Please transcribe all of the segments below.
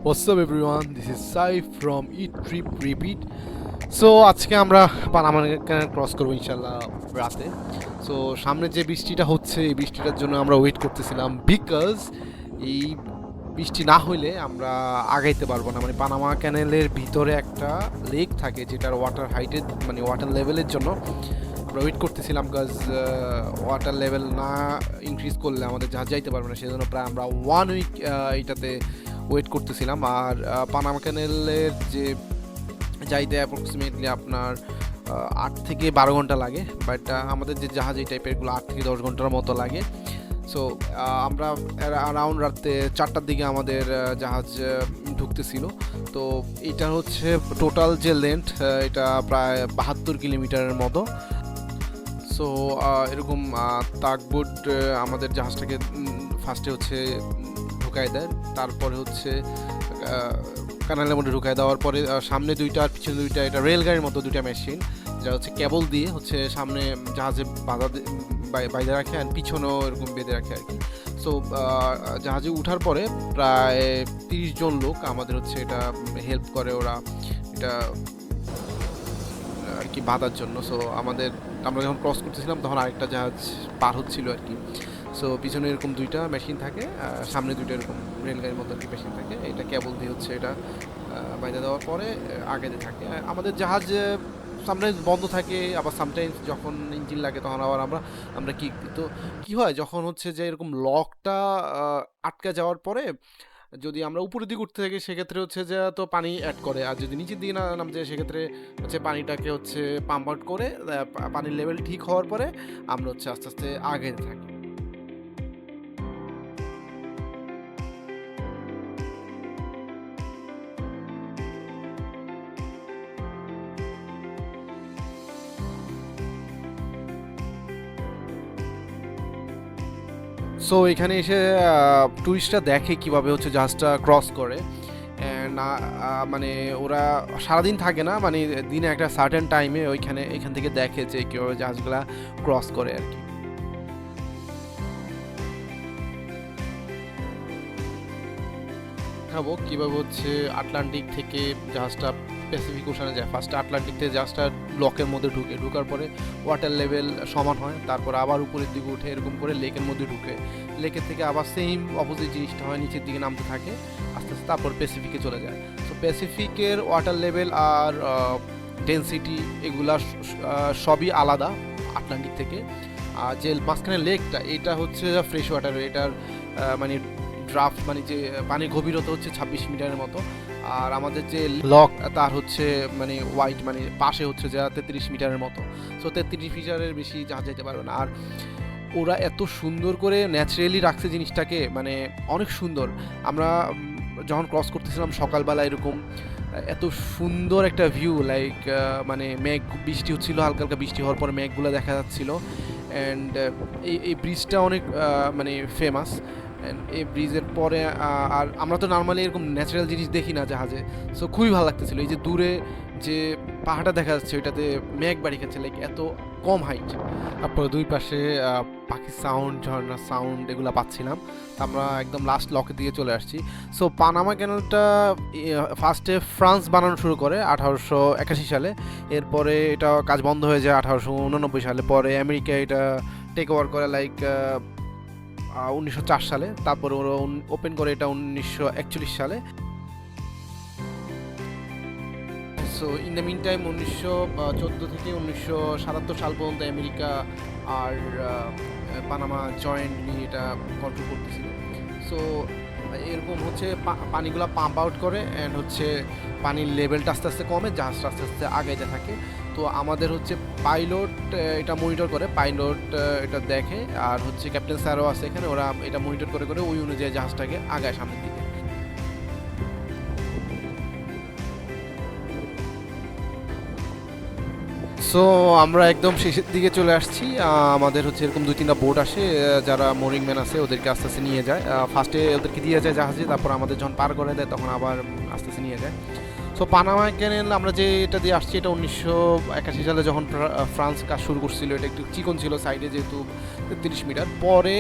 What's up everyone, this is Sai from Eat Trip Repeat. So আজকে আমরা Panama canal cross করবো ইনশাল্লাহ রাতে। সো সামনে যে বৃষ্টিটা হচ্ছে এই বৃষ্টিটার জন্য আমরা ওয়েট করতেছিলাম, বিকজ এই বৃষ্টি না হইলে আমরা আগাইতে পারবো না। মানে পানামা ক্যানেলের ভিতরে একটা লেক থাকে যেটার ওয়াটার হাইটের মানে ওয়াটার লেভেলের জন্য আমরা ওয়েট করতেছিলাম, বিকজ ওয়াটার লেভেল না ইনক্রিজ করলে আমাদের জাহাজ যাইতে পারবে না। সেজন্য প্রায় আমরা 1 উইক এইটাতে ওয়েট করতেছিলাম। আর পানামা ক্যানেলের যে যাইতে অ্যাপ্রক্সিমেটলি আপনার 8 থেকে 12 ঘন্টা লাগে, বাট আমাদের যে জাহাজ এই টাইপেরগুলো 8 থেকে 10 ঘন্টার মতো লাগে। সো আমরা অ্যারাউন্ড রাতে 4টার দিকে আমাদের জাহাজ ঢুকতেছিল। তো এটা হচ্ছে টোটাল যে লেন্থ, এটা প্রায় 72 কিলোমিটারের মতো। সো এরকম তাগবোট আমাদের জাহাজটাকে ফার্স্টে হচ্ছে ঢুকাই দেয়, তারপরে হচ্ছে কানালের মধ্যে ঢুকাই দেওয়ার পরে সামনে দুইটা আর পিছনে দুইটা, এটা রেলগাড়ির মতো দুইটা মেশিন যা হচ্ছে কেবল দিয়ে হচ্ছে সামনে জাহাজে বাইরে রাখে আর পিছনেও এরকম বেঁধে রাখে আর কি। সো জাহাজে উঠার পরে প্রায় 30 জন লোক আমাদের হচ্ছে এটা হেল্প করে, ওরা এটা আর কি বাঁধার জন্য। সো আমরা যখন ক্রস করতেছিলাম তখন আরেকটা জাহাজ পার হচ্ছিল আর কি। সো পিছনে এরকম দুইটা মেশিন থাকে, সামনে দুইটা এরকম রেলগাড়ির মতো আর কি মেশিন থাকে, এটা কেবল দিয়ে হচ্ছে এটা বাইরে দেওয়ার পরে আগে থাকে। আমাদের জাহাজ সামটাইমস বন্ধ থাকে, আবার সামটাইমস যখন ইঞ্জিন লাগে তখন আবার আমরা কি হয় যখন হচ্ছে যে এরকম লকটা আটকে যাওয়ার পরে যদি আমরা উপরের দিকে উঠতে থাকি সেক্ষেত্রে হচ্ছে যে তো পানি অ্যাড করে, আর যদি নিচের দিকে না নামছে সেক্ষেত্রে হচ্ছে পানিটাকে হচ্ছে পাম্প আউট করে পানির লেভেল ঠিক হওয়ার পরে আমরা হচ্ছে আস্তে আস্তে আগে থাকি। সো এখানে এসে টুরিস্টরা দেখে কিভাবে হচ্ছে জাহাজটা ক্রস করে। অ্যান্ড মানে ওরা সারাদিন থাকে না, মানে দিনে একটা সার্টেন টাইমে এখান থেকে দেখে যে কীভাবে জাহাজগুলা ক্রস করে আর কি। দেখাবো কীভাবে হচ্ছে আটলান্টিক থেকে জাহাজটা প্যাসিফিক ওশানে যায়। ফার্স্টে আটলান্টিক থেকে জাহাজটা ব্লকের মধ্যে ঢুকার পরে ওয়াটার লেভেল সমান হয়, তারপর আবার উপরের দিকে উঠে এরকম করে লেকের মধ্যে ঢুকে, লেকের থেকে আবার সেম অপোজিট জিনিসটা হয়, নিচের দিকে নামতে থাকে আস্তে আস্তে, তারপর প্যাসিফিকে চলে যায়। তো প্যাসিফিকের ওয়াটার লেভেল আর ডেনসিটি এগুলা সবই আলাদা আটলান্টিক থেকে। আর যে মাঝখানে লেকটা এটা হচ্ছে ফ্রেশ ওয়াটার, এটার মানে ড্রাফট মানে যে পানির গভীরতা হচ্ছে 26 মিটারের মতো। আর আমাদের যে লক তার হচ্ছে মানে ওয়াইড মানে পাশে হচ্ছে যা 33 মিটারের মতো। সো 33 মিটারের বেশি জাহাজ যেতে পারবে না। আর ওরা এত সুন্দর করে ন্যাচারালি রাখছে জিনিসটাকে, মানে অনেক সুন্দর। আমরা যখন ক্রস করতেছিলাম সকালবেলা এরকম এত সুন্দর একটা ভিউ, লাইক মানে বৃষ্টি হচ্ছিল, হালকা হালকা বৃষ্টি হওয়ার পরে মেঘগুলো দেখা যাচ্ছিল। অ্যান্ড এই ব্রিজটা অনেক মানে ফেমাস। এই ব্রিজের পরে আর আমরা তো নর্মালি এরকম ন্যাচারাল জিনিস দেখি না জাহাজে। সো খুবই ভালো লাগতেছিল, এই যে দূরে যে পাহাড়টা দেখা যাচ্ছে ওইটাতে মেঘ বাড়ি খাচ্ছে, লাইক এত কম হাইট। তারপরে দুই পাশে পাখির সাউন্ড, ঝর্ণার সাউন্ড এগুলো পাচ্ছিলাম। আমরা একদম লাস্ট লকের দিকে চলে আসছি। সো পানামা ক্যানালটা ফার্স্টে ফ্রান্স বানানো শুরু করে 1881 সালে, এরপরে এটা কাজ বন্ধ হয়ে যায় 1889 সালে। পরে আমেরিকা এটা টেক ওভার করে লাইক 1904 সালে, তারপরে ওরা ওপেন করে এটা 1941 সালে। So in the mean time 1914 থেকে 1977 সাল পর্যন্ত আমেরিকা আর পানামা জয়েন্টলি এটা কন্ট্রোল করতেছিল। সো এরকম হচ্ছে পানিগুলো পাম্প আউট করে অ্যান্ড হচ্ছে পানির লেভেলটা আস্তে আস্তে কমে, জাহাজটা আস্তে আস্তে আগাইতে থাকে। তো আমাদের হচ্ছে পাইলট এটা মনিটর করে, পাইলট এটা দেখে, আর হচ্ছে ক্যাপ্টেন স্যারও আছে এখানে, ওরা এটা মনিটর করে করে ওই অনুযায়ী জাহাজটাকে আগায় সামনের দিকে। সো আমরা একদম শেষের দিকে চলে আসছি। আমাদের হচ্ছে এরকম 2-3টা বোট আসে, যারা মোরিং ম্যান আছে ওদেরকে আস্তে আস্তে নিয়ে যায়। ফার্স্টে ওদেরকে দিয়ে যায় জাহাজে, তারপর আমাদের যখন পার করে দেয় তখন আবার আস্তে আস্তে নিয়ে যায়। সো পানামা ক্যানেল আমরা যে এটা দিয়ে আসছি এটা 1981 সালে যখন ফ্রান্স কাজ শুরু করছিল, এটা একটু চিকন ছিল সাইডে যেহেতু 33 মিটার। পরে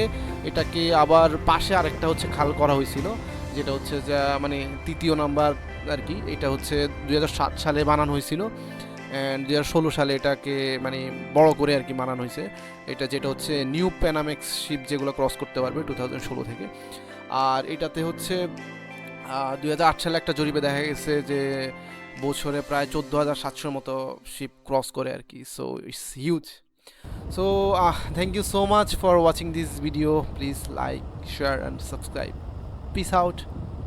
এটাকে আবার পাশে আরেকটা হচ্ছে খাল করা হয়েছিল, যেটা হচ্ছে যা মানে তৃতীয় নাম্বার আর কি। এটা হচ্ছে 2007 সালে বানানো হয়েছিল, অ্যান্ড 2016 সালে এটাকে মানে বড় করে আর কি বানানো হয়েছে। এটা যেটা হচ্ছে নিউ প্যানামেক্স শিপ যেগুলো ক্রস করতে পারবে 2016 থেকে। আর এটাতে হচ্ছে 2008 সালে একটা জরিপে দেখা গেছে যে বছরে প্রায় 14,700 মতো শিপ ক্রস করে আর কি। So it's huge. So thank you so much for watching this video. Please like, share and subscribe. Peace out.